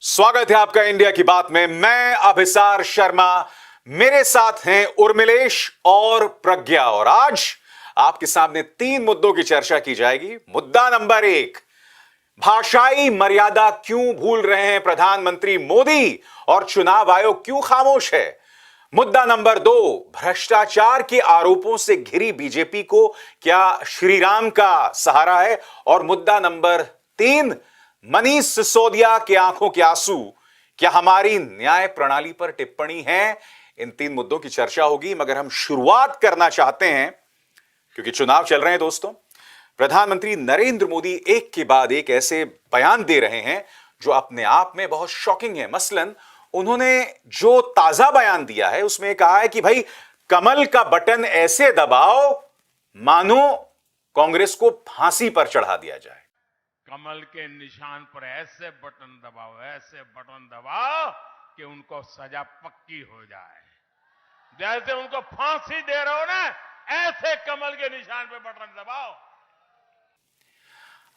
स्वागत है आपका इंडिया की बात में। मैं अभिसार शर्मा, मेरे साथ हैं उर्मिलेश और प्रज्ञा, और आज आपके सामने 3 मुद्दों की चर्चा की जाएगी। मुद्दा नंबर 1, भाषाई मर्यादा क्यों भूल रहे हैं प्रधानमंत्री मोदी और चुनाव आयोग क्यों खामोश है। मुद्दा नंबर 2, भ्रष्टाचार के आरोपों से घिरी बीजेपी को क्या श्रीराम का सहारा है। और मुद्दा नंबर 3, मनीष सिसोदिया के आंखों के आंसू, क्या हमारी न्याय प्रणाली पर टिप्पणी है। इन 3 मुद्दों की चर्चा होगी, मगर हम शुरुआत करना चाहते हैं क्योंकि चुनाव चल रहे हैं दोस्तों। प्रधानमंत्री नरेंद्र मोदी एक के बाद एक ऐसे बयान दे रहे हैं जो अपने आप में बहुत शॉकिंग है। मसलन उन्होंने जो ताजा बयान दिया है उसमें कहा है कि भाई कमल का बटन ऐसे दबाओ मानो कांग्रेस को फांसी पर चढ़ा दिया जाए। कमल के निशान पर ऐसे बटन दबाओ कि उनको सजा पक्की हो जाए। जैसे उनको फांसी दे रहे हो ना, ऐसे कमल के निशान पर बटन दबाओ।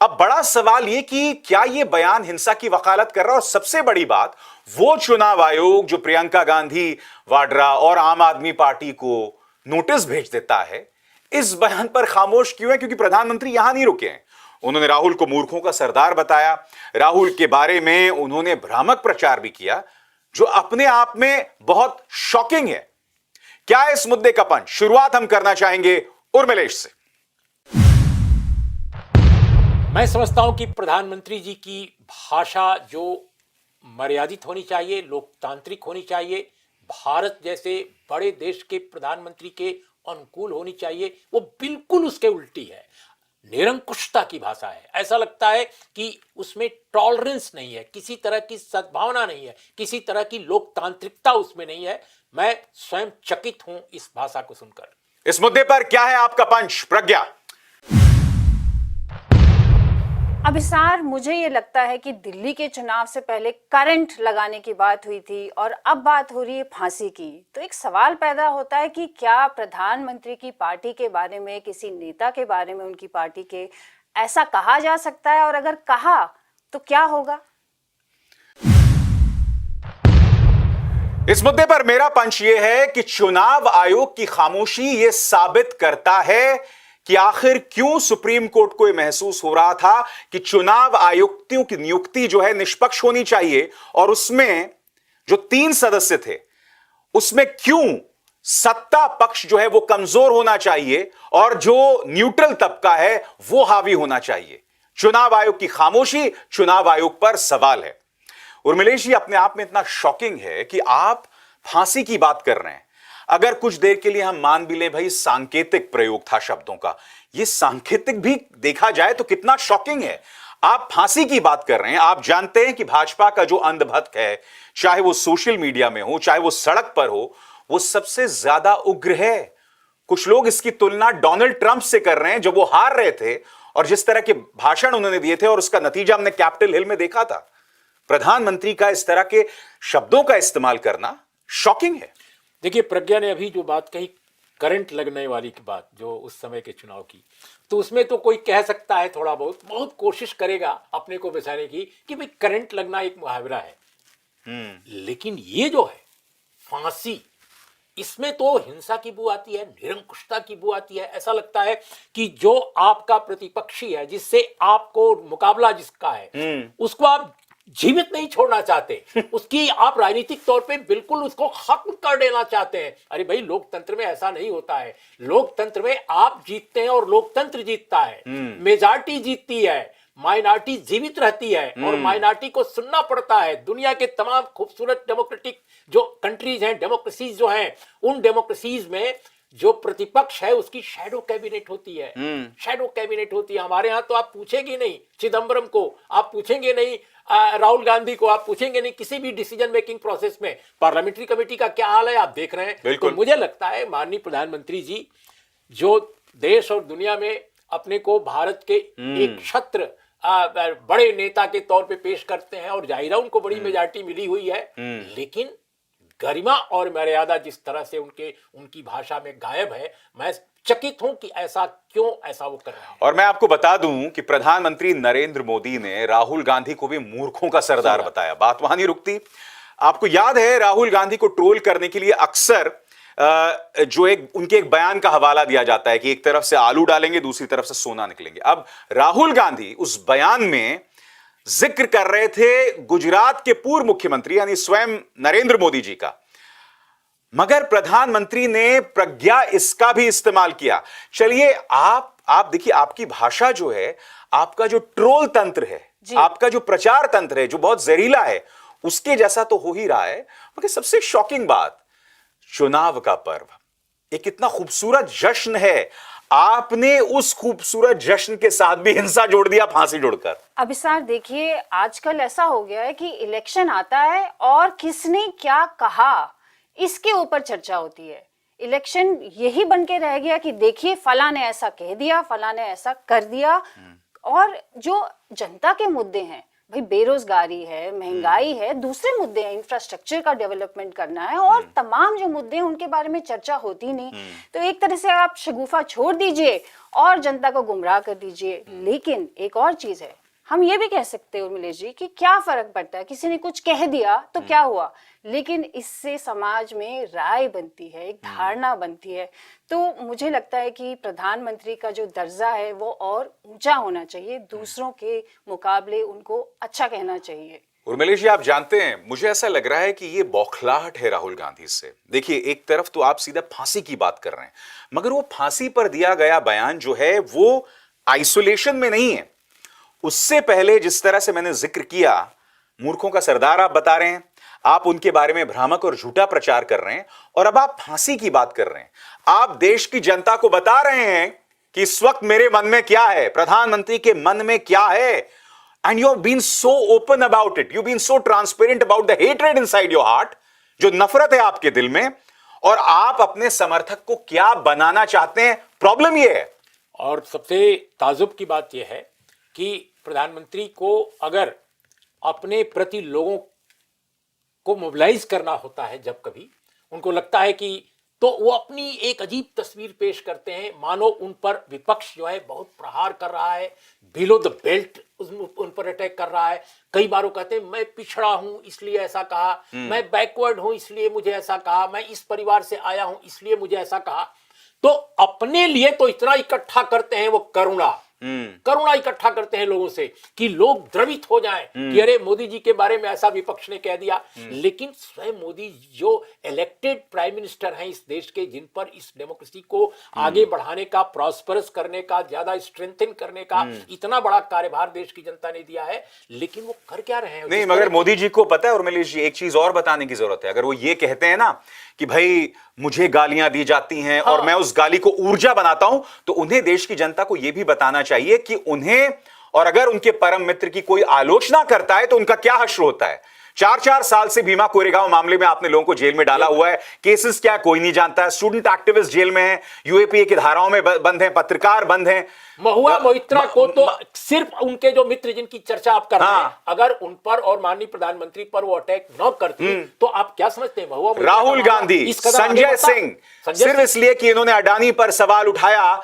अब बड़ा सवाल यह कि क्या यह बयान हिंसा की वकालत कर रहा है, और सबसे बड़ी बात, वो चुनाव आयोग जो प्रियंका गांधी वाड्रा और आम आदमी पार्टी को नोटिस भेज देता है, इस बयान पर खामोश क्यों है? क्योंकि प्रधानमंत्री यहां नहीं रुके हैं। उन्होंने राहुल को मूर्खों का सरदार बताया, राहुल के बारे में उन्होंने भ्रामक प्रचार भी किया जो अपने आप में बहुत शॉकिंग है। क्या है इस मुद्दे का पंच? शुरुआत हम करना चाहेंगे उर्मिलेश से। मैं समझता हूं कि प्रधानमंत्री जी की भाषा जो मर्यादित होनी चाहिए, लोकतांत्रिक होनी चाहिए, भारत जैसे बड़े देश के प्रधानमंत्री के अनुकूल होनी चाहिए, वो बिल्कुल उसके उल्टी है। निरंकुशता की भाषा है। ऐसा लगता है कि उसमें टॉलरेंस नहीं है, किसी तरह की सद्भावना नहीं है, किसी तरह की लोकतांत्रिकता उसमें नहीं है। मैं स्वयं चकित हूं इस भाषा को सुनकर। इस मुद्दे पर क्या है आपका पंच, प्रज्ञा? अभिसार, मुझे ये लगता है कि दिल्ली के चुनाव से पहले करंट लगाने की बात हुई थी और अब बात हो रही है फांसी की। तो एक सवाल पैदा होता है कि क्या प्रधानमंत्री की पार्टी के बारे में, किसी नेता के बारे में, उनकी पार्टी के, ऐसा कहा जा सकता है? और अगर कहा तो क्या होगा? इस मुद्दे पर मेरा पंच यह है कि चुनाव आयोग की खामोशी यह साबित करता है कि आखिर क्यों सुप्रीम कोर्ट को यह महसूस हो रहा था कि चुनाव आयुक्तों की नियुक्ति जो है निष्पक्ष होनी चाहिए, और उसमें जो 3 सदस्य थे उसमें क्यों सत्ता पक्ष जो है वो कमजोर होना चाहिए और जो न्यूट्रल तबका है वो हावी होना चाहिए। चुनाव आयोग की खामोशी चुनाव आयोग पर सवाल है। उर्मिलेश जी, अपने आप में इतना शॉकिंग है कि आप फांसी की बात कर रहे हैं। अगर कुछ देर के लिए हम मान भी लें भाई सांकेतिक प्रयोग था शब्दों का, यह सांकेतिक भी देखा जाए तो कितना शॉकिंग है। आप फांसी की बात कर रहे हैं। आप जानते हैं कि भाजपा का जो अंधभक्त है, चाहे वो सोशल मीडिया में हो, चाहे वो सड़क पर हो, वो सबसे ज्यादा उग्र है। कुछ लोग इसकी तुलना डोनाल्ड ट्रंप से कर रहे हैं जब वो हार रहे थे और जिस तरह के भाषण उन्होंने दिए थे, और उसका नतीजा हमने कैपिटल हिल में देखा था। प्रधानमंत्री का इस तरह के शब्दों का इस्तेमाल करना शॉकिंग है। देखिए, प्रज्ञा ने अभी जो बात कही, करंट लगने वाली की बात, जो उस समय के चुनाव की, तो उसमें तो कोई कह सकता है, थोड़ा बहुत कोशिश करेगा अपने को बचाने की कि भाई करंट लगना एक मुहावरा है। लेकिन ये जो है फांसी, इसमें तो हिंसा की बू आती है, निरंकुशता की बू आती है। ऐसा लगता है कि जो आपका प्रतिपक्षी है, जिससे आपको मुकाबला जिसका है, उसको आप जीवित नहीं छोड़ना चाहते, उसकी आप राजनीतिक तौर पे बिल्कुल उसको खत्म कर देना चाहते हैं। अरे भाई, लोकतंत्र में ऐसा नहीं होता है। लोकतंत्र में आप जीतते हैं और लोकतंत्र जीतता है, मेजॉरिटी जीतती है, माइनॉरिटी जीवित रहती है और माइनॉरिटी को सुनना पड़ता है। दुनिया के तमाम खूबसूरत डेमोक्रेटिक जो कंट्रीज हैं, डेमोक्रेसीज जो हैं, उन डेमोक्रेसीज में जो प्रतिपक्ष है उसकी शैडो कैबिनेट होती है। शैडो कैबिनेट होती है। हमारे यहां तो आप पूछेंगे नहीं चिदम्बरम को, आप पूछेंगे नहीं राहुल गांधी को, आप पूछेंगे नहीं किसी भी डिसीजन मेकिंग प्रोसेस में। पार्लियामेंट्री कमेटी का क्या हाल है आप देख रहे हैं। तो मुझे लगता है माननीय प्रधानमंत्री जी जो देश और दुनिया में अपने को भारत के एक छत्र बड़े नेता के तौर पे पेश करते हैं, और जाहिर है उनको बड़ी मेजॉरिटी मिली हुई है, लेकिन गरिमा और मर्यादा जिस तरह से उनकी भाषा में गायब है, मैं चकित हूं कि ऐसा वो कर रहे हैं। और मैं आपको बता दूं कि प्रधानमंत्री नरेंद्र मोदी ने राहुल गांधी को भी मूर्खों का सरदार बताया। बात वहां नहीं रुकती। आपको याद है राहुल गांधी को ट्रोल करने के लिए अक्सर जो उनके एक बयान का हवाला दिया जाता है कि एक तरफ से आलू डालेंगे, दूसरी तरफ से सोना निकलेंगे। अब राहुल गांधी उस बयान में जिक्र कर रहे थे गुजरात के पूर्व मुख्यमंत्री यानी स्वयं नरेंद्र मोदी जी का, मगर प्रधानमंत्री ने प्रज्ञा इसका भी इस्तेमाल किया। चलिए आप देखिए, आपकी भाषा जो है, आपका जो ट्रोल तंत्र है, आपका जो प्रचार तंत्र है, जो बहुत जहरीला है, उसके जैसा तो हो ही रहा है। मगर सबसे शॉकिंग बात, चुनाव का पर्व एक इतना खूबसूरत जश्न है, आपने उस खूबसूरत जश्न के साथ भी हिंसा जोड़ दिया, फांसी जोड़कर। अभिसार देखिए, आजकल ऐसा हो गया है कि इलेक्शन आता है और किसने क्या कहा इसके ऊपर चर्चा होती है। इलेक्शन यही बन के रह गया कि देखिए फला ने ऐसा कह दिया, फला ने ऐसा कर दिया। और जो जनता के मुद्दे हैं, भाई बेरोजगारी है, महंगाई है, दूसरे मुद्दे हैं, इंफ्रास्ट्रक्चर का डेवलपमेंट करना है, और तमाम जो मुद्दे हैं उनके बारे में चर्चा होती नहीं। तो एक तरह से आप शगुफा छोड़ दीजिए और जनता को गुमराह कर दीजिए। लेकिन एक और चीज है, हम ये भी कह सकते हैं उर्मिलेश जी कि क्या फर्क पड़ता है, किसी ने कुछ कह दिया तो क्या हुआ, लेकिन इससे समाज में राय बनती है, एक धारणा बनती है। तो मुझे लगता है कि प्रधानमंत्री का जो दर्जा है वो और ऊंचा होना चाहिए, दूसरों के मुकाबले उनको अच्छा कहना चाहिए। उर्मिलेश जी, आप जानते हैं, मुझे ऐसा लग रहा है कि ये बौखलाहट है राहुल गांधी से। देखिए, एक तरफ तो आप सीधा फांसी की बात कर रहे हैं, मगर वो फांसी पर दिया गया बयान जो है वो आइसोलेशन में नहीं है। उससे पहले जिस तरह से मैंने जिक्र किया, मूर्खों का सरदार आप बता रहे हैं, आप उनके बारे में भ्रामक और झूठा प्रचार कर रहे हैं, और अब आप फांसी की बात कर रहे हैं। आप देश की जनता को बता रहे हैं कि इस वक्त मेरे मन में क्या है, प्रधानमंत्री के मन में क्या है। And you have been so open about it, you been so transparent about the hatred inside your heart, जो नफरत है आपके दिल में, और आप अपने समर्थक को क्या बनाना चाहते हैं। प्रॉब्लम यह है। और सबसे ताजुब की बात यह है कि प्रधानमंत्री को अगर अपने प्रति लोगों को मोबिलाइज करना होता है, जब कभी उनको लगता है कि, तो वो अपनी एक अजीब तस्वीर पेश करते हैं, मानो उन पर विपक्ष जो है बहुत प्रहार कर रहा है, बिलो द बेल्ट उन पर अटैक कर रहा है। कई बार वो कहते हैं मैं पिछड़ा हूं इसलिए ऐसा कहा, मैं बैकवर्ड हूं इसलिए मुझे ऐसा कहा, मैं इस परिवार से आया हूं इसलिए मुझे ऐसा कहा। तो अपने लिए तो इतना इकट्ठा करते हैं वो करुणा इकट्ठा करते हैं लोगों से कि लोग द्रवित हो जाएं कि अरे मोदी जी के बारे में ऐसा विपक्ष ने कह दिया। लेकिन स्वयं मोदी जो इलेक्टेड प्राइम मिनिस्टर हैं इस देश के, जिन पर इस डेमोक्रेसी को आगे बढ़ाने का, प्रॉस्परस करने का, ज्यादा स्ट्रेंथन करने का इतना बड़ा कार्यभार देश की जनता ने दिया है, लेकिन वो कर क्या रहे हैं? नहीं, मगर मोदी जी को पता है उर्मिलेश जी, एक चीज और बताने की जरूरत है। अगर वो ये कहते हैं ना कि भाई मुझे गालियां दी जाती हैं और मैं उस गाली को ऊर्जा बनाता हूं, तो उन्हें, देश की जनता को यह भी बताना चाहिए कि उन्हें, और अगर उनके परम मित्र की कोई आलोचना करता है तो उनका क्या हश्र होता है। 4-4 साल से भीमा कोरेगांव मामले में आपने लोगों को जेल में डाला हुआ है, केसेस क्या कोई नहीं जानता है, स्टूडेंट एक्टिविस्ट जेल में हैं, यूएपीए की धाराओं में बंद हैं, पत्रकार बंद हैं। महुआ मोइत्रा को तो सिर्फ उनके जो मित्र जिनकी चर्चा आप कर रहे हैं, अगर उन पर और माननीय प्रधानमंत्री पर वो अटैक न करती तो आप क्या समझते हैं? महुआ राहुल गांधी, संजय सिंह, सिर्फ इसलिए कि इन्होंने अडानी पर सवाल उठाया,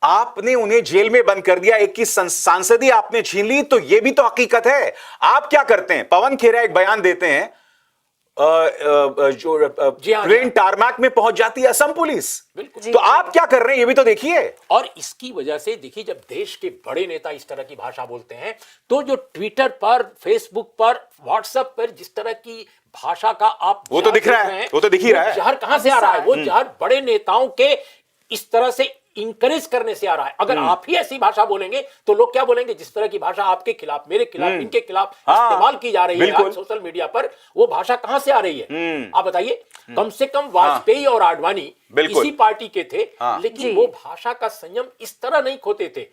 आपने उन्हें जेल में बंद कर दिया, 21 सांसदी आपने छीन ली। तो यह भी तो हकीकत है। आप क्या करते हैं, पवन खेरा एक बयान देते हैं, जो ट्रेन टारमैक में पहुंच जाती है असम पुलिस, तो आप क्या कर रहे हैं ये भी तो देखिए। और इसकी वजह से देखिए, जब देश के बड़े नेता इस तरह की भाषा बोलते हैं, तो जो ट्विटर पर, फेसबुक पर, व्हाट्सएप पर जिस तरह की भाषा का आप वो तो दिख रहा है, वो तो दिख ही रहा है। जहर कहां से आ रहा है? वो जहर बड़े नेताओं के इस तरह से इंकरेज करने से आ रहा है। अगर आप ही ऐसी भाषा बोलेंगे तो लोग क्या बोलेंगे? जिस तरह की भाषा आपके खिलाफ, मेरे खिलाफ, इनके खिलाफ इस्तेमाल की जा रही है आज सोशल मीडिया पर, वो भाषा कहां से आ रही है? आप बताइए। कम से कम वाजपेयी और आडवाणी इसी पार्टी के थे, लेकिन वो भाषा का संयम इस तरह नहीं खोते थे।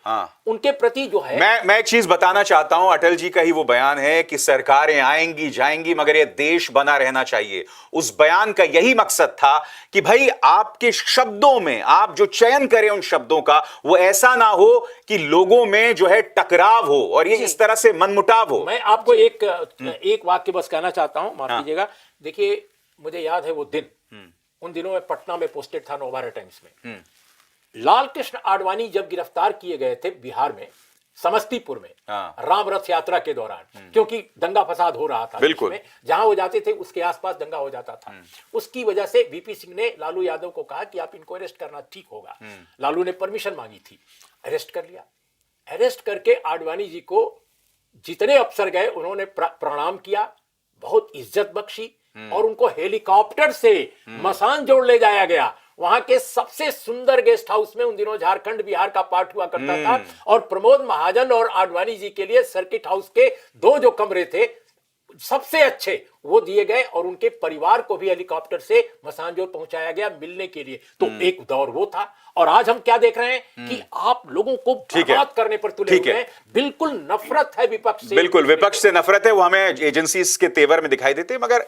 उनके प्रति जो है, मैं एक चीज बताना चाहता हूं, अटल जी का ही वो बयान है कि सरकारें आएंगी जाएंगी मगर ये देश बना रहना चाहिए। उस बयान का यही मकसद था कि भाई आपके शब्दों में आप जो चयन करें उन शब्दों का, वो ऐसा ना हो कि लोगों में जो है टकराव हो और ये इस तरह से मनमुटाव हो। मैं आपको एक वाक्य बस कहना चाहता हूं, माफ कीजिएगा। देखिए, मुझे याद है वो दिन, उन दिनों में पटना में पोस्टेड था नवभारत टाइम्स में, लाल कृष्ण आडवाणी जब गिरफ्तार किए गए थे बिहार में, समस्तीपुर में, हाँ। राम रथ यात्रा के दौरान, क्योंकि दंगा फसाद हो रहा था बिल्कुल। देश में, जहां वो जाते थे उसके आसपास दंगा हो जाता था। उसकी वजह से वीपी सिंह ने लालू यादव को कहा कि आप इनको अरेस्ट करना ठीक होगा। लालू ने परमिशन मांगी थी, अरेस्ट कर लिया। अरेस्ट करके आडवाणी जी को जितने अफसर गए उन्होंने प्रणाम किया, बहुत इज्जत बख्शी, और उनको हेलीकॉप्टर से मसान जोड़ ले जाया गया। वहां के सबसे सुंदर गेस्ट हाउस में, उन दिनों झारखंड बिहार का पार्ट हुआ करता था, और प्रमोद महाजन और आडवाणी जी के लिए सर्किट हाउस के 2 जो कमरे थे सबसे अच्छे वो दिए गए, और उनके परिवार को भी हेलीकॉप्टर से मसानजोर पहुंचाया गया मिलने के लिए। तो एक दौर वो था, और आज हम क्या देख रहे हैं कि आप लोगों को बर्बाद करने पर तुले हुए हैं। बिल्कुल नफरत है विपक्ष से, बिल्कुल विपक्ष से नफरत है, वो हमें एजेंसीज के तेवर में दिखाई देते हैं। मगर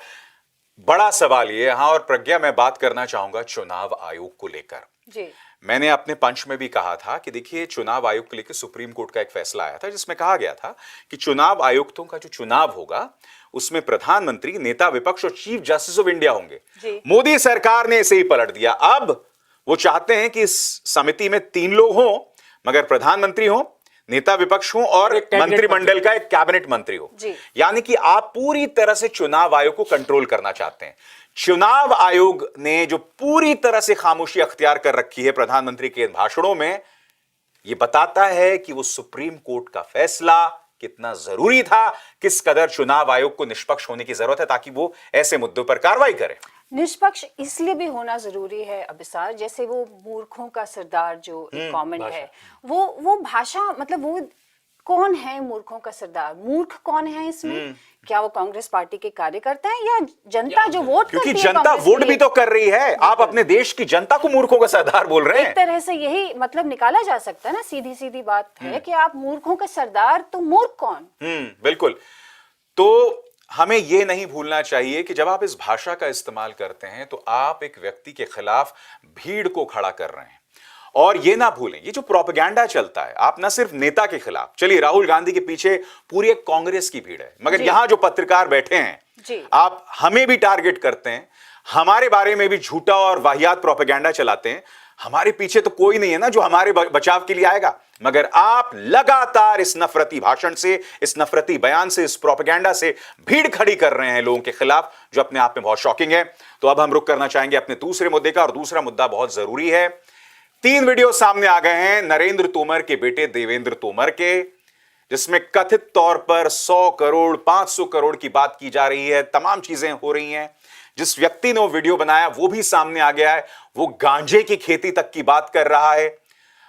बड़ा सवाल ये, हाँ, और प्रज्ञा मैं बात करना चाहूंगा चुनाव आयोग को लेकर। जी, मैंने अपने पंच में भी कहा था कि देखिए, चुनाव आयोग को लेकर सुप्रीम कोर्ट का एक फैसला आया था जिसमें कहा गया था कि चुनाव आयुक्तों का जो चुनाव होगा उसमें प्रधानमंत्री, नेता विपक्ष और चीफ जस्टिस ऑफ इंडिया होंगे। जी। मोदी सरकार ने इसे ही पलट दिया। अब वो चाहते हैं कि इस समिति में 3 लोग हों, मगर प्रधानमंत्री हो, नेता विपक्ष हो और एक कैबिनेट मंत्रिमंडल का एक कैबिनेट मंत्री हो। जी। यानी कि आप पूरी तरह से चुनाव आयोग को कंट्रोल करना चाहते हैं। चुनाव आयोग ने जो पूरी तरह से खामोशी अख्तियार कर रखी है प्रधानमंत्री के भाषणों में, यह बताता है कि वो सुप्रीम कोर्ट का फैसला कितना जरूरी था, किस कदर चुनाव आयोग को निष्पक्ष होने की जरूरत है ताकि वो ऐसे मुद्दों पर कार्रवाई करे। निष्पक्ष इसलिए भी होना जरूरी है अभिसार, जैसे वो मूर्खों का सरदार जो एक कमेंट है, वो भाषा, मतलब वो कौन है मूर्खों का सरदार? मूर्ख कौन है इसमें? क्या वो कांग्रेस पार्टी के कार्यकर्ता है या जनता जो वोट करती है? क्योंकि जनता वोट भी तो कर रही है। आप अपने देश की जनता को मूर्खों का सरदार बोल रहे हैं। एक तरह से यही मतलब निकाला जा सकता है ना, सीधी सीधी बात है कि आप मूर्खों का सरदार, तो मूर्ख कौन? बिल्कुल। तो हमें यह नहीं भूलना चाहिए कि जब आप इस भाषा का इस्तेमाल करते हैं तो आप एक व्यक्ति के खिलाफ भीड़ को खड़ा कर रहे हैं। और ये ना भूलें, ये जो प्रोपेगेंडा चलता है, आप ना सिर्फ नेता के खिलाफ, चलिए राहुल गांधी के पीछे पूरी एक कांग्रेस की भीड़ है, मगर यहां जो पत्रकार बैठे हैं, आप हमें भी टारगेट करते हैं, हमारे बारे में भी झूठा और वाहियात प्रोपेगेंडा चलाते हैं। हमारे पीछे तो कोई नहीं है ना जो हमारे बचाव के लिए आएगा, मगर आप लगातार इस नफरती भाषण से, इस नफरती बयान से, इस प्रोपेगेंडा से भीड़ खड़ी कर रहे हैं लोगों के खिलाफ, जो अपने आप में बहुत शॉकिंग है। तो अब हम रुक करना चाहेंगे अपने दूसरे मुद्दे का, और दूसरा मुद्दा बहुत जरूरी है। 3 वीडियो सामने आ गए हैं नरेंद्र तोमर के बेटे देवेंद्र तोमर के, जिसमें कथित तौर पर 100 करोड़ 500 करोड़ की बात की जा रही है, तमाम चीजें हो रही हैं। जिस व्यक्ति ने वो वीडियो बनाया वो भी सामने आ गया है, वो गांजे की खेती तक की बात कर रहा है,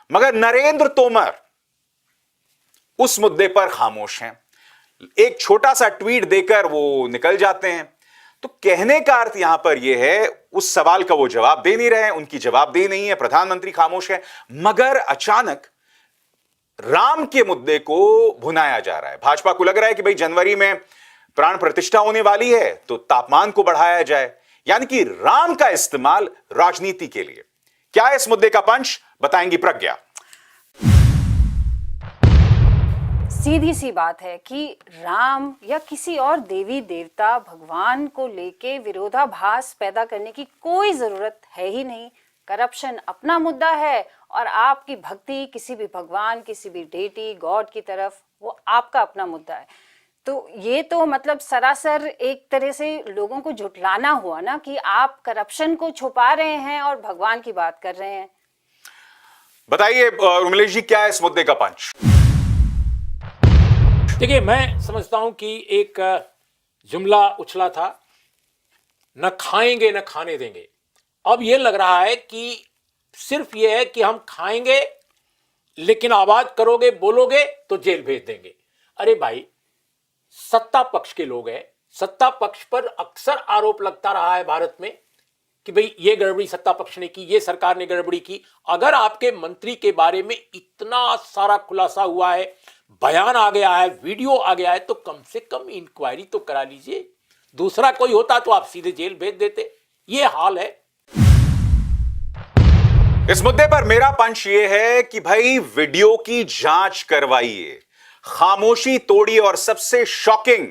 मगर नरेंद्र तोमर उस मुद्दे पर खामोश हैं। एक छोटा सा ट्वीट देकर वो निकल जाते हैं। तो कहने का अर्थ यहां पर यह है, उस सवाल का वो जवाब दे नहीं रहे हैं, उनकी जवाबदेही नहीं है, प्रधानमंत्री खामोश है, मगर अचानक राम के मुद्दे को भुनाया जा रहा है। भाजपा को लग रहा है कि भाई जनवरी में प्राण प्रतिष्ठा होने वाली है तो तापमान को बढ़ाया जाए, यानी कि राम का इस्तेमाल राजनीति के लिए। क्या है इस मुद्दे का पंच, बताएंगी प्रज्ञा। सीधी सी बात है कि राम या किसी और देवी देवता भगवान को लेके विरोधाभास पैदा करने की कोई जरूरत है ही नहीं। करप्शन अपना मुद्दा है और आपकी भक्ति किसी भी भगवान, किसी भी डेटी गॉड की तरफ, वो आपका अपना मुद्दा है। तो ये तो मतलब सरासर एक तरह से लोगों को झुठलाना हुआ ना कि आप करप्शन को छुपा रहे हैं और भगवान की बात कर रहे हैं। बताइए उर्मिलेश जी, क्या है इस मुद्दे का पंच? देखिए, मैं समझता हूं कि एक जुमला उछला था, न खाएंगे न खाने देंगे। अब यह लग रहा है कि सिर्फ यह है कि हम खाएंगे, लेकिन आवाज करोगे, बोलोगे तो जेल भेज देंगे। अरे भाई, सत्ता पक्ष के लोग हैं, सत्ता पक्ष पर अक्सर आरोप लगता रहा है भारत में कि भाई ये गड़बड़ी सत्ता पक्ष ने की, ये सरकार ने गड़बड़ी की। अगर आपके मंत्री के बारे में इतना सारा खुलासा हुआ है, बयान आ गया है, वीडियो आ गया है, तो कम से कम इंक्वायरी तो करा लीजिए। दूसरा कोई होता तो आप सीधे जेल भेज देते। ये हाल है। इस मुद्दे पर मेरा पंच ये है कि भाई वीडियो की जांच करवाइए, खामोशी तोड़िए। और सबसे शॉकिंग,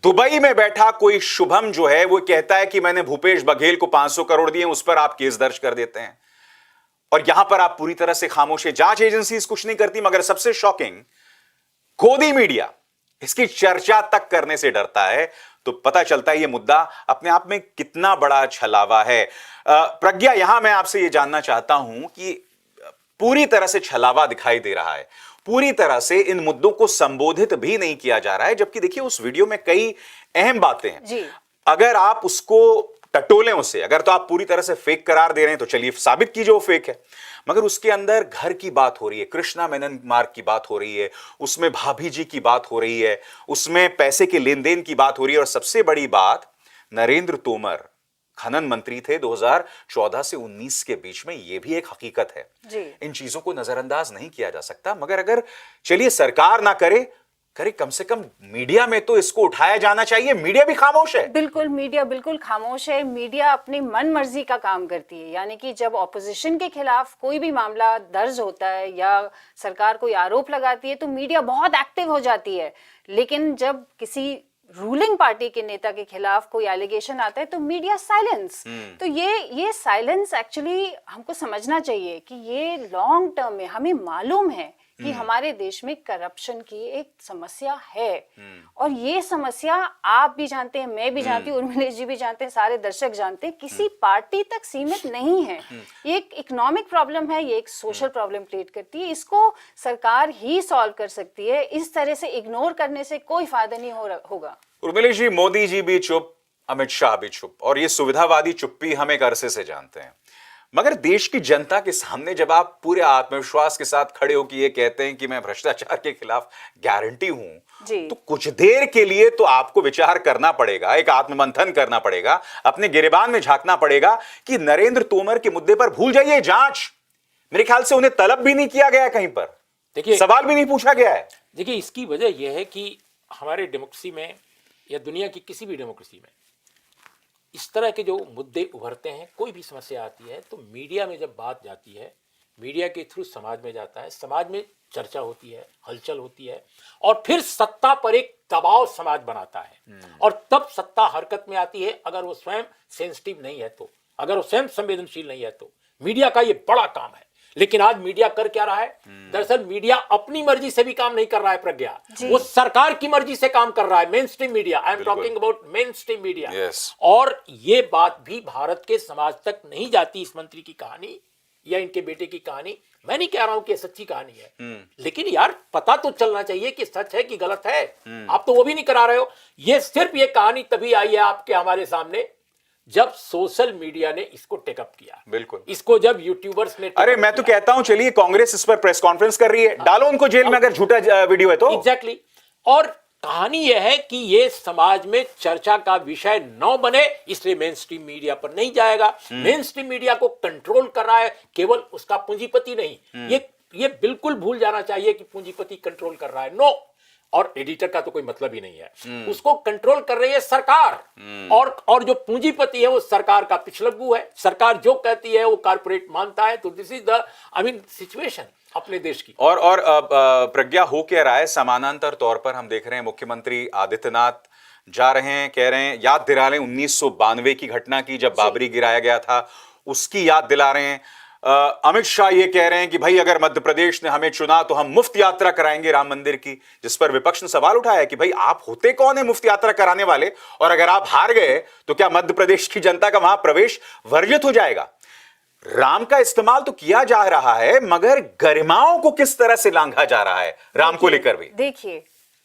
दुबई में बैठा कोई शुभम जो है वो कहता है कि मैंने भूपेश बघेल को 500 करोड़ दिए, उस पर आप केस दर्ज कर देते हैं। और यहां पर आप पूरी तरह से खामोश है। जांच एजेंसीज कुछ नहीं करती, मगर सबसे शॉकिंग, गोदी मीडिया इसकी चर्चा तक करने से डरता है। तो पता चलता है ये मुद्दा अपने आप में कितना बड़ा छलावा है। प्रज्ञा, यहां मैं आपसे ये जानना चाहता हूं कि पूरी तरह से छलावा दिखाई दे रहा है, पूरी तरह से इन मुद्दों को संबोधित भी नहीं किया जा रहा है, जबकि देखिए उस वीडियो में कई अहम बातें हैं जी। अगर आप उसको टटोलें उसे, अगर तो आप पूरी तरह से फेक करार दे रहे हैं तो चलिए साबित कीजिए वो फेक है, मगर उसके अंदर घर की बात हो रही है, कृष्णा मेनन मार्ग की बात हो रही है, उसमें भाभी जी की बात हो रही है, उसमें पैसे के लेन देन की बात हो रही है, और सबसे बड़ी बात, नरेंद्र तोमर खनन मंत्री थे 2014 से 19 के बीच में, यह भी एक हकीकत है जी। इन चीजों को नजरअंदाज नहीं किया जा सकता। मगर अगर चलिए सरकार ना करे, कम से कम मीडिया में तो इसको उठाया जाना चाहिए। मीडिया भी खामोश है। बिल्कुल, मीडिया बिल्कुल खामोश है। मीडिया अपनी मन मर्जी का काम करती है, यानी कि जब ऑपोजिशन के खिलाफ कोई भी मामला दर्ज होता है या सरकार कोई आरोप लगाती है तो मीडिया बहुत एक्टिव हो जाती है, लेकिन जब किसी रूलिंग पार्टी के नेता के खिलाफ कोई एलिगेशन आता है तो मीडिया साइलेंस। तो ये साइलेंस एक्चुअली हमको समझना चाहिए कि ये लॉन्ग टर्म में, हमें मालूम है कि हमारे देश में करप्शन की एक समस्या है, और ये समस्या आप भी जानते हैं, मैं भी जानती हूँ, उर्मिला जी भी जानते हैं, सारे दर्शक जानते हैं, किसी पार्टी तक सीमित नहीं है। ये एक इकोनॉमिक प्रॉब्लम है, ये एक सोशल प्रॉब्लम क्रिएट करती है, इसको सरकार ही सॉल्व कर सकती है। इस तरह से इग्नोर करने से कोई फायदा नहीं होगा। उर्मिला जी, मोदी जी भी चुप, अमित शाह भी चुप, और ये सुविधावादी चुप्पी हम एक अरसे से जानते हैं, मगर देश की जनता के सामने जब आप पूरे आत्मविश्वास के साथ खड़े हो कि ये कहते हैं कि मैं भ्रष्टाचार के खिलाफ गारंटी हूं, तो कुछ देर के लिए तो आपको विचार करना पड़ेगा, एक आत्ममंथन करना पड़ेगा, अपने गिरेबान में झांकना पड़ेगा कि नरेंद्र तोमर के मुद्दे पर भूल जाइए जांच। मेरे ख्याल से उन्हें तलब भी नहीं किया गया, कहीं पर देखिए, सवाल भी नहीं पूछा गया है। देखिए, इसकी वजह यह है कि हमारे डेमोक्रेसी में या दुनिया की किसी भी डेमोक्रेसी में इस तरह के जो मुद्दे उभरते हैं, कोई भी समस्या आती है तो मीडिया में जब बात जाती है, मीडिया के थ्रू समाज में जाता है, समाज में चर्चा होती है, हलचल होती है, और फिर सत्ता पर एक दबाव समाज बनाता है, और तब सत्ता हरकत में आती है अगर वो स्वयं सेंसिटिव नहीं है तो, अगर वो स्वयं संवेदनशील नहीं है तो। मीडिया का ये बड़ा काम है, लेकिन आज मीडिया कर क्या रहा है? दरअसल मीडिया अपनी मर्जी से भी काम नहीं कर रहा है प्रज्ञा, वो सरकार की मर्जी से काम कर रहा है। Main stream media, I am talking about main stream media. और ये बात भी भारत के समाज तक नहीं जाती, इस मंत्री की कहानी या इनके बेटे की कहानी। मैं नहीं कह रहा हूं कि सच्ची कहानी है, लेकिन यार पता तो चलना चाहिए कि सच है कि गलत है। आप तो वो भी नहीं करा रहे हो। ये सिर्फ ये कहानी तभी आई है आपके हमारे सामने जब सोशल मीडिया ने इसको टेकअप किया। बिल्कुल, इसको जब यूट्यूबर्स ने, अरे मैं तो कहता हूं चलिए कांग्रेस इस पर प्रेस कॉन्फ्रेंस कर रही है, डालो उनको जेल में अगर झूठा वीडियो है तो। एग्जैक्टली। और कहानी यह है कि ये समाज में चर्चा का विषय न बने, इसलिए मेन स्ट्रीम मीडिया पर नहीं जाएगा। मेन स्ट्रीम मीडिया को कंट्रोल कर रहा है केवल उसका पूंजीपति नहीं। ये बिल्कुल भूल जाना चाहिए कि पूंजीपति कंट्रोल कर रहा है, नो। और एडिटर का तो कोई मतलब ही नहीं है, उसको कंट्रोल कर रही है सरकार। और जो पूंजीपति है वो सरकार का पिछलग्गू है, सरकार जो कहती है वो कारपोरेट मानता है। तो दिस इज द सिचुएशन अपने देश की। और प्रज्ञा, हो क्या रहा है? समानांतर तौर पर हम देख रहे हैं मुख्यमंत्री आदित्यनाथ जा रहे हैं, कह रहे हैं, याद दिला रहे हैं 1992 की घटना की, जब बाबरी गिराया गया था, उसकी याद दिला रहे हैं। अमित शाह ये कह रहे हैं कि भाई अगर मध्य प्रदेश ने हमें चुना तो हम मुफ्त यात्रा कराएंगे राम मंदिर की, जिस पर विपक्ष ने सवाल उठाया कि भाई आप होते कौन है मुफ्त यात्रा कराने वाले, और अगर आप हार गए तो क्या मध्य प्रदेश की जनता का वहां प्रवेश वर्जित हो जाएगा? राम का इस्तेमाल तो किया जा रहा है, मगर गरिमाओं को किस तरह से लांघा जा रहा है राम को लेकर भी। देखिए,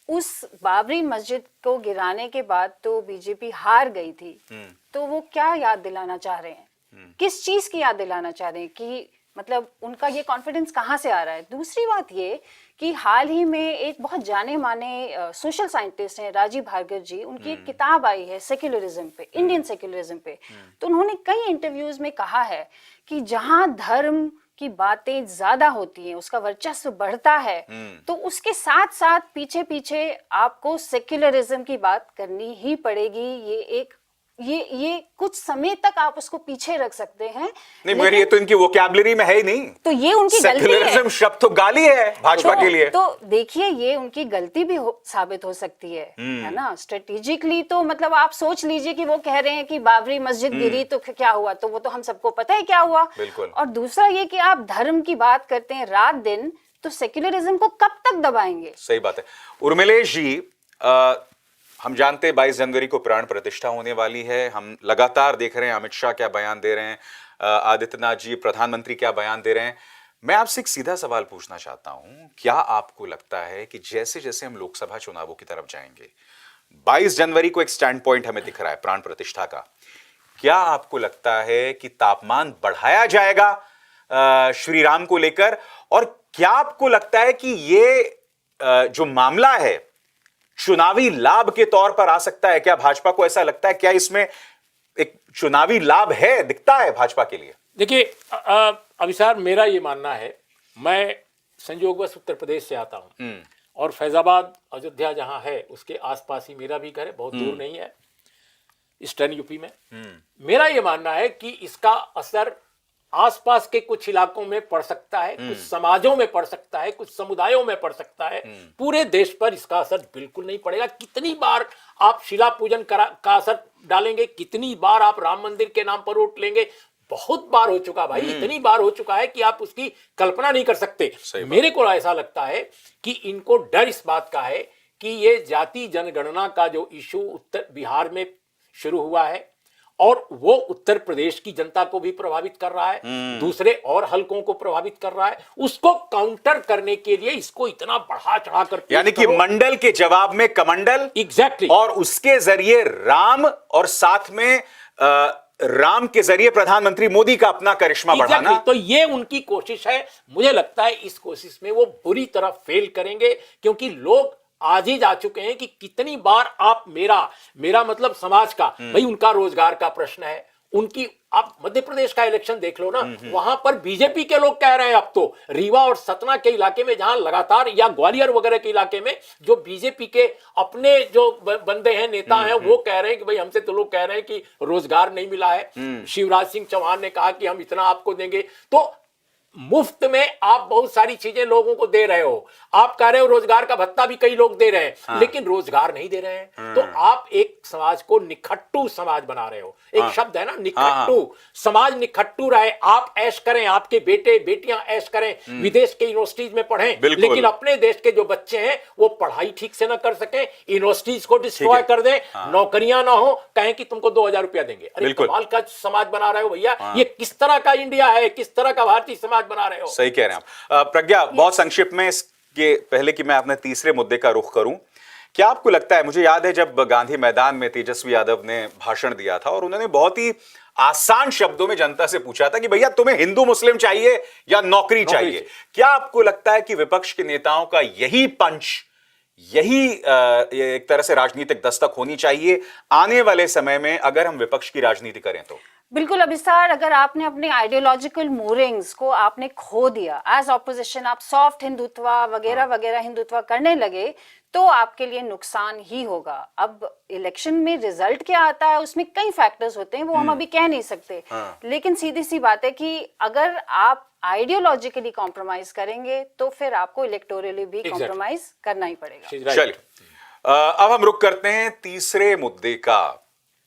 उस बाबरी मस्जिद को गिराने के बाद तो बीजेपी हार गई थी, तो वो क्या याद दिलाना चाह रहे हैं? किस चीज की याद दिलाना चाह रहे हैं कि मतलब उनका ये कॉन्फिडेंस कहाँ से आ रहा है? दूसरी बात ये कि हाल ही में एक बहुत जाने माने सोशल साइंटिस्ट हैं राजीव भार्गव जी, उनकी एक किताब आई है सेक्युलरिज्म पे, इंडियन सेक्युलरिज्म पे। तो उन्होंने कई इंटरव्यूज में कहा है कि जहां धर्म की बातें ज्यादा होती हैं, उसका वर्चस्व बढ़ता है, तो उसके साथ साथ पीछे पीछे आपको सेक्युलरिज्म की बात करनी ही पड़ेगी। ये कुछ समय तक आप उसको पीछे रख सकते हैं। नहीं, मगर ये तो इनकी वोकैबुलरी में है ही नहीं। तो ये उनकी गलती है। सेक्युलरिज्म शब्द तो गाली है भाजपा के लिए। तो देखिए, ये उनकी गलती भी साबित हो सकती है ना। स्ट्रेटेजिकली तो मतलब आप सोच लीजिए कि वो कह रहे हैं कि बाबरी मस्जिद गिरी तो क्या हुआ, तो वो तो हम सबको पता है क्या हुआ। बिल्कुल। और दूसरा ये कि आप धर्म की बात करते हैं रात दिन, तो सेक्युलरिज्म को कब तक दबाएंगे? सही बात है। उर्मिलेश जी, हम जानते हैं 22 जनवरी को प्राण प्रतिष्ठा होने वाली है। हम लगातार देख रहे हैं अमित शाह क्या बयान दे रहे हैं, आदित्यनाथ जी प्रधानमंत्री क्या बयान दे रहे हैं। मैं आपसे एक सीधा सवाल पूछना चाहता हूं, क्या आपको लगता है कि जैसे जैसे हम लोकसभा चुनावों की तरफ जाएंगे, 22 जनवरी को एक स्टैंड पॉइंट हमें दिख रहा है प्राण प्रतिष्ठा का, क्या आपको लगता है कि तापमान बढ़ाया जाएगा श्री राम को लेकर? और क्या आपको लगता है कि ये जो मामला है चुनावी लाभ के तौर पर आ सकता है? क्या भाजपा को ऐसा लगता है, क्या इसमें एक चुनावी लाभ है, दिखता है भाजपा के लिए? देखिए अभिसार, मेरा ये मानना है, मैं संयोगवश उत्तर प्रदेश से आता हूं और फैजाबाद अयोध्या जहां है उसके आसपास ही मेरा भी घर है, बहुत दूर नहीं है, ईस्टर्न यूपी में। मेरा ये मानना है कि इसका असर आसपास के कुछ इलाकों में पड़ सकता है, कुछ समाजों में पड़ सकता है, कुछ समुदायों में पड़ सकता है। पूरे देश पर इसका असर बिल्कुल नहीं पड़ेगा। कितनी बार आप शिला पूजन का असर डालेंगे, कितनी बार आप राम मंदिर के नाम पर वोट लेंगे, बहुत बार हो चुका भाई, इतनी बार हो चुका है कि आप उसकी कल्पना नहीं कर सकते। मेरे को ऐसा लगता है कि इनको डर इस बात का है कि ये जाति जनगणना का जो इशू उत्तर बिहार में शुरू हुआ है और वो उत्तर प्रदेश की जनता को भी प्रभावित कर रहा है, दूसरे और हलकों को प्रभावित कर रहा है, उसको काउंटर करने के लिए इसको इतना बढ़ा चढ़ा कर, यानी कि मंडल के जवाब में कमंडल। एग्जैक्टली। और उसके जरिए राम, और साथ में राम के जरिए प्रधानमंत्री मोदी का अपना करिश्मा बढ़ाना। तो ये उनकी कोशिश है। मुझे लगता है इस कोशिश में वो बुरी तरह फेल करेंगे, क्योंकि लोग आज ही जा चुके हैं कि कितनी बार आप मेरा मतलब समाज का, भाई उनका रोजगार का प्रश्न है, उनकी, आप मध्य प्रदेश का इलेक्शन देख लो ना, वहां पर बीजेपी के लोग कह रहे हैं अब तो रीवा और सतना के इलाके में, जहां लगातार, या ग्वालियर वगैरह के इलाके में जो बीजेपी के अपने जो बंदे हैं, नेता हैं, वो कह रहे हैं कि भाई हमसे तो लोग कह रहे हैं कि रोजगार नहीं मिला है। शिवराज सिंह चौहान ने कहा कि हम इतना आपको देंगे। तो मुफ्त में आप बहुत सारी चीजें लोगों को दे रहे हो, आप कह रहे हो रोजगार का भत्ता भी कई लोग दे रहे हैं, लेकिन रोजगार नहीं दे रहे हैं। तो आप एक समाज को निखट्टू समाज बना रहे हो। एक शब्द है ना, निखट्टू समाज, निखट्टू रहे। आप ऐश करें, आपके बेटे बेटियां ऐश करें, विदेश के यूनिवर्सिटीज में पढ़ें, लेकिन अपने देश के जो बच्चे हैं वो पढ़ाई ठीक से ना कर सके, यूनिवर्सिटीज को डिस्ट्रॉय कर दें, नौकरियां ना हो, कहें कि तुमको 2000 रुपया देंगे। अरे कमाल का समाज बना रहे हो भैया। ये किस तरह का इंडिया है, किस तरह का भारतीय समाज बना रहे हो? सही कह रहे हैं आप। प्रज्ञा, बहुत संक्षिप्त में, इसके पहले कि मैं अपने तीसरे मुद्दे का रुख करूं, क्या आपको लगता है, मुझे याद है जब गांधी मैदान में तेजस्वी यादव ने भाषण दिया था और उन्होंने बहुत ही आसान शब्दों में जनता से पूछा था कि भैया तुम्हें हिंदू मुस्लिम चाहिए या नौकरी चाहिए? क्या आपको लगता है कि विपक्ष के नेताओं का यही पंच, यही एक तरह से राजनीतिक दस्तक होनी चाहिए आने वाले समय में, अगर हम विपक्ष की राजनीति करें तो? बिल्कुल अभिसार, अगर आपने अपने आइडियोलॉजिकल मोरिंग्स को आपने खो दिया, एज ऑपोजिशन आप सॉफ्ट हिंदुत्व वगैरह वगैरह हिंदुत्व करने लगे, तो आपके लिए नुकसान ही होगा। अब इलेक्शन में रिजल्ट क्या आता है उसमें कई फैक्टर्स होते हैं, वो हम अभी कह नहीं सकते, लेकिन सीधी सी बात है कि अगर आप आइडियोलॉजिकली कॉम्प्रोमाइज करेंगे तो फिर आपको इलेक्टोरली भी कॉम्प्रोमाइज करना ही पड़ेगा। चलिए, अब हम रुक करते हैं तीसरे मुद्दे का।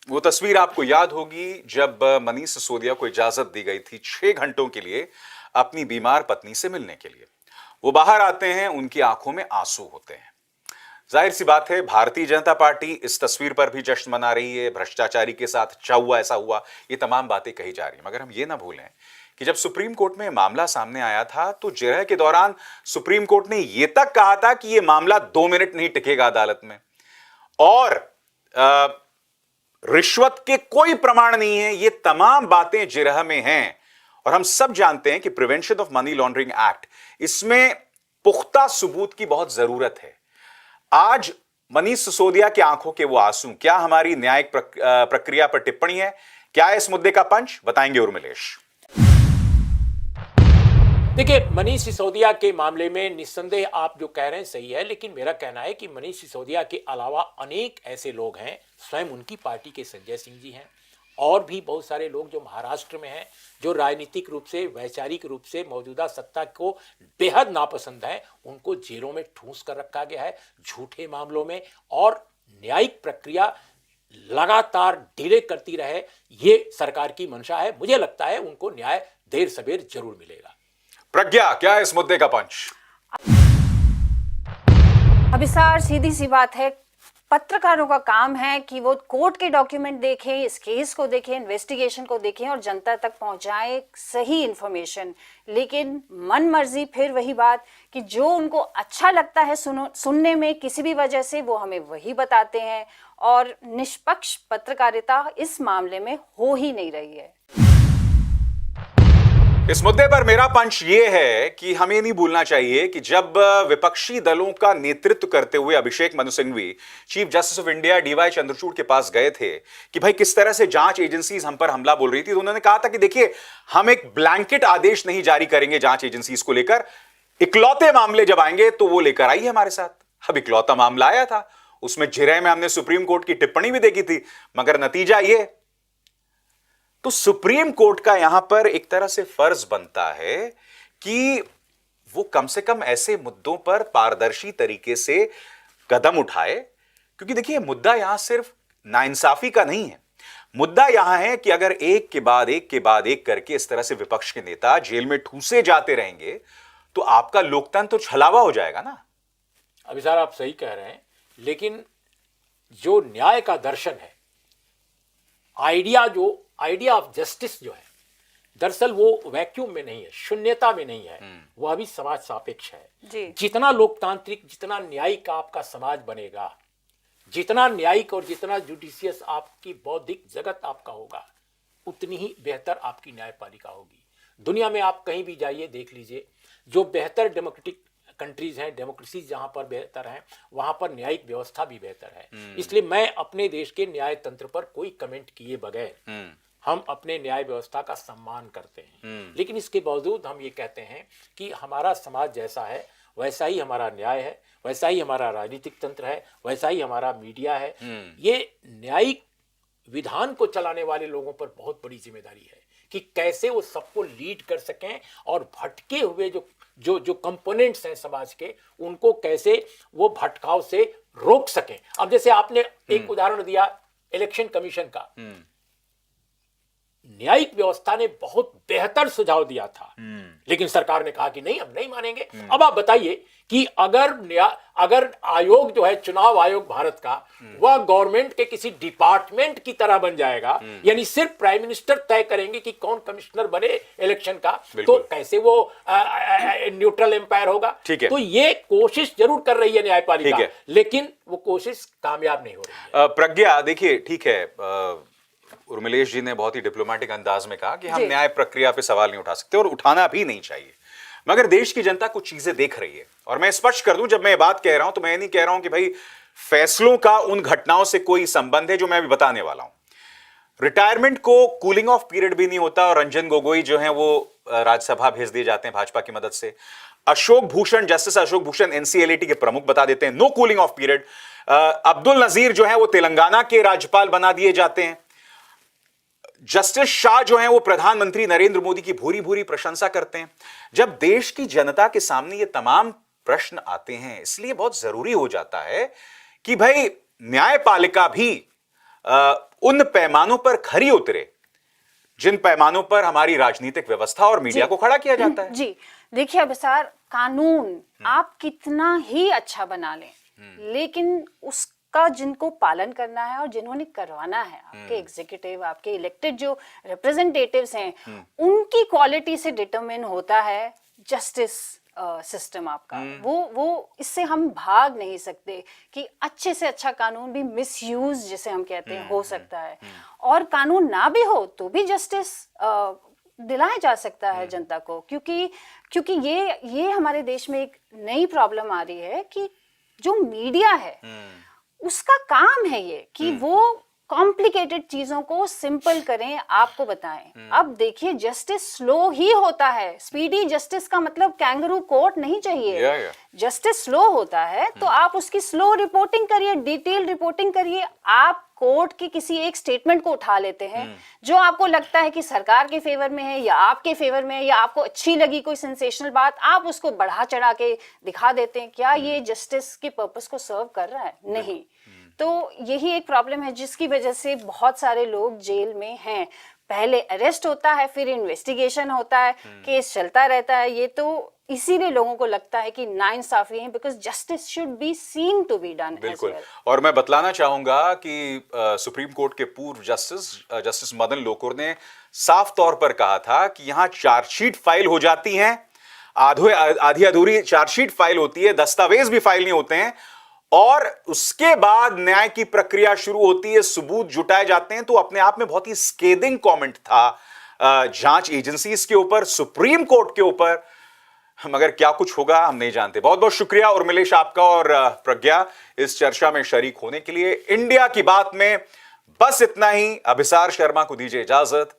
वो तस्वीर आपको याद होगी जब मनीष सिसोदिया को इजाजत दी गई थी 6 घंटों के लिए अपनी बीमार पत्नी से मिलने के लिए। वो बाहर आते हैं, उनकी आंखों में आंसू होते हैं। जाहिर सी बात है, भारतीय जनता पार्टी इस तस्वीर पर भी जश्न मना रही है, भ्रष्टाचारी के साथ अच्छा हुआ, ऐसा हुआ, ये तमाम बातें कही जा रही हैं। मगर हम ये ना भूलें कि जब सुप्रीम कोर्ट में मामला सामने आया था तो जिरह के दौरान सुप्रीम कोर्ट ने यह तक कहा था कि यह मामला 2 मिनट नहीं टिकेगा अदालत में, और रिश्वत के कोई प्रमाण नहीं है। ये तमाम बातें जिरह में हैं और हम सब जानते हैं कि prevention of money laundering act, इसमें पुख्ता सबूत की बहुत जरूरत है। आज मनीष सिसोदिया की आंखों के वो आंसू, क्या हमारी न्यायिक प्रक्रिया पर टिप्पणी है? क्या है इस मुद्दे का पंच? बताएंगे उर्मिलेश। देखिए, मनीष सिसोदिया के मामले में निस्संदेह आप जो कह रहे हैं सही है, लेकिन मेरा कहना है कि मनीष सिसोदिया के अलावा अनेक ऐसे लोग हैं, स्वयं उनकी पार्टी के संजय सिंह जी हैं और भी बहुत सारे लोग जो महाराष्ट्र में हैं, जो राजनीतिक रूप से, वैचारिक रूप से मौजूदा सत्ता को बेहद नापसंद है, उनको जेलों में ठूंस कर रखा गया है झूठे मामलों में, और न्यायिक प्रक्रिया लगातार डिले करती रहे, ये सरकार की मंशा है। मुझे लगता है उनको न्याय देर सवेर जरूर मिलेगा। प्रज्ञा, क्या है इस मुद्दे का पंच? अभिसार, सीधी सी बात है, पत्रकारों का काम है कि वो कोर्ट के डॉक्यूमेंट देखें, इस केस को देखें, इन्वेस्टिगेशन को देखें और जनता तक पहुंचाएं सही इंफॉर्मेशन। लेकिन मन मर्जी, फिर वही बात कि जो उनको अच्छा लगता है सुनने में किसी भी वजह से, वो हमें वही बताते हैं और निष्पक्ष पत्रकारिता इस मामले में हो ही नहीं रही है। इस मुद्दे पर मेरा पंच ये है कि हमें नहीं भूलना चाहिए कि जब विपक्षी दलों का नेतृत्व करते हुए Abhishek Manu Singhvi chief justice of India DY Chandrachud के पास गए थे कि भाई किस तरह से जांच एजेंसीज हम पर हमला बोल रही थी, तो उन्होंने कहा था कि देखिए, हम एक ब्लैंकेट आदेश नहीं जारी करेंगे जांच एजेंसीज को लेकर, इकलौते मामले जब आएंगे तो वो लेकर आइए हमारे साथ। अब इकलौता मामला आया था, उसमें जिरह में हमने सुप्रीम कोर्ट की टिप्पणी भी देखी थी, मगर नतीजा ये। तो सुप्रीम कोर्ट का यहां पर एक तरह से फर्ज बनता है कि वो कम से कम ऐसे मुद्दों पर पारदर्शी तरीके से कदम उठाए, क्योंकि देखिए, मुद्दा यहां सिर्फ नाइंसाफी का नहीं है। मुद्दा यहां है कि अगर एक के बाद एक के बाद एक करके इस तरह से विपक्ष के नेता जेल में ठूसे जाते रहेंगे तो आपका लोकतंत्र तो छलावा हो जाएगा ना। अभी सर, आप सही कह रहे हैं, लेकिन जो न्याय का दर्शन है, आइडिया ऑफ जस्टिस जो है, दरअसल वो वैक्यूम में नहीं है, शून्यता में नहीं है, वो अभी समाज सापेक्ष है जी। जितना लोकतांत्रिक, जितना न्यायिक आपका समाज बनेगा, जितना न्यायिक और जितना जुडिशियस आपकी बौद्धिक जगत आपका होगा, उतनी ही बेहतर आपकी न्यायपालिका होगी। दुनिया में आप कहीं भी जाइए, देख लीजिए, जो बेहतर डेमोक्रेटिक कंट्रीज हैं, डेमोक्रेसीज जहां पर बेहतर हैं, वहां पर न्यायिक व्यवस्था भी बेहतर है। इसलिए मैं अपने देश के न्याय तंत्र पर कोई कमेंट किए बगैर हम अपने न्याय व्यवस्था का सम्मान करते हैं, लेकिन इसके बावजूद हम ये कहते हैं कि हमारा समाज जैसा है वैसा ही हमारा न्याय है, वैसा ही हमारा राजनीतिक तंत्र है, वैसा ही हमारा मीडिया है। ये न्यायिक विधान को चलाने वाले लोगों पर बहुत बड़ी जिम्मेदारी है कि कैसे वो सबको लीड कर सकें और भटके हुए जो कंपोनेंट्स हैं समाज के, उनको कैसे वो भटकाव से रोक सकें। अब जैसे आपने एक उदाहरण दिया इलेक्शन कमीशन का, न्यायिक व्यवस्था ने बहुत बेहतर सुझाव दिया था, लेकिन सरकार ने कहा कि नहीं, हम नहीं मानेंगे। अब आप बताइए कि अगर आयोग जो है, चुनाव आयोग भारत का, वह गवर्नमेंट के किसी डिपार्टमेंट की तरह बन जाएगा, यानी सिर्फ प्राइम मिनिस्टर तय करेंगे कि कौन कमिश्नर बने इलेक्शन का, तो कैसे वो न्यूट्रल एम्पायर होगा? तो ये कोशिश जरूर कर रही है न्यायपालिका, लेकिन वो कोशिश कामयाब नहीं हो रही है। प्रज्ञा, देखिए, ठीक है, उर्मिलेश जी ने बहुत ही डिप्लोमेटिक अंदाज में कहा कि हम न्याय प्रक्रिया पे सवाल नहीं उठा सकते और उठाना भी नहीं चाहिए, मगर देश की जनता कुछ चीजें देख रही है। और मैं स्पष्ट कर दूं, जब मैं ये बात कह रहा हूं तो मैं नहीं कह रहा हूं कि भाई फैसलों का उन घटनाओं से कोई संबंध है जो मैं अभी बताने वाला हूं। रिटायरमेंट को कूलिंग ऑफ पीरियड भी नहीं होता और रंजन गोगोई जो है वो राज्यसभा भेज दिए जाते हैं भाजपा की मदद से। जस्टिस अशोक भूषण एनसीएलटी के प्रमुख बता देते हैं, no cooling off period. Abdul Nazir जो है वो तेलंगाना के राज्यपाल बना दिए जाते हैं। जस्टिस शाह जो हैं वो प्रधानमंत्री नरेंद्र मोदी की भूरी भूरी प्रशंसा करते हैं। जब देश की जनता के सामने ये तमाम प्रश्न आते हैं, इसलिए बहुत जरूरी हो जाता है कि भाई न्यायपालिका भी उन पैमानों पर खरी उतरे जिन पैमानों पर हमारी राजनीतिक व्यवस्था और मीडिया को खड़ा किया जाता है। जी, देखिए अभिसार, कानून आप कितना ही अच्छा बना लें, लेकिन उसका जिनको पालन करना है और जिन्होंने करवाना है, आपके एग्जीक्यूटिव, आपके इलेक्टेड जो रिप्रेजेंटेटिव्स हैं, उनकी क्वालिटी से डिटरमिन होता है जस्टिस सिस्टम आपका। वो इससे हम भाग नहीं सकते कि अच्छे से अच्छा कानून भी मिसयूज जिसे हम कहते हैं हो सकता है, और कानून ना भी हो तो भी जस्टिस दिलाया जा सकता है जनता को, क्योंकि ये हमारे देश में एक नई प्रॉब्लम आ रही है कि जो मीडिया है उसका काम है ये कि वो कॉम्प्लिकेटेड चीजों को सिंपल करें, आपको बताएं। अब देखिए, जस्टिस स्लो ही होता है। स्पीडी जस्टिस का मतलब कैंगरू कोर्ट नहीं चाहिए। जस्टिस स्लो होता है तो आप उसकी स्लो रिपोर्टिंग करिए, डिटेल रिपोर्टिंग करिए। आप कोर्ट के किसी एक स्टेटमेंट को उठा लेते हैं जो आपको लगता है कि सरकार के फेवर में है या आपके फेवर में है, या आपको अच्छी लगी कोई सेंसेशनल बात, आप उसको बढ़ा चढ़ा के दिखा देते हैं। क्या ये जस्टिस के पर्पस को सर्व कर रहा है? नहीं। तो यही एक प्रॉब्लम है जिसकी वजह से बहुत सारे लोग जेल में हैं। पहले अरेस्ट होता है, फिर इन्वेस्टिगेशन होता है, केस चलता रहता है। ये तो इसीलिए लोगों को लगता है कि नाइंसाफी है, because justice should be seen to be done. बिल्कुल। और मैं बतलाना चाहूंगा कि सुप्रीम कोर्ट के पूर्व जस्टिस मदन लोकुर ने साफ तौर पर कहा था कि यहां चार्जशीट फाइल हो जाती हैं, आधी अधूरी चार्जशीट फाइल होती है, दस्तावेज भी फाइल नहीं होते हैं, और उसके बाद न्याय की प्रक्रिया शुरू होती है, सबूत जुटाए जाते हैं। तो अपने आप में बहुत ही स्केदिंग कमेंट था जांच एजेंसीज के ऊपर, सुप्रीम कोर्ट के ऊपर। मगर क्या कुछ होगा हम नहीं जानते। बहुत बहुत शुक्रिया उर्मिलेश आपका और प्रज्ञा इस चर्चा में शरीक होने के लिए। इंडिया की बात में बस इतना ही। अभिसार शर्मा को दीजिए इजाजत।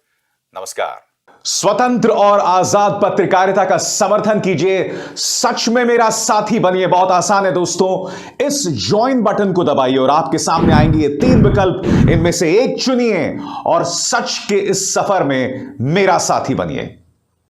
नमस्कार। स्वतंत्र और आजाद पत्रकारिता का समर्थन कीजिए, सच में मेरा साथी बनिए। बहुत आसान है दोस्तों, इस ज्वाइन बटन को दबाइए और आपके सामने आएंगे ये 3 विकल्प। इनमें से एक चुनिए और सच के इस सफर में मेरा साथी बनिए।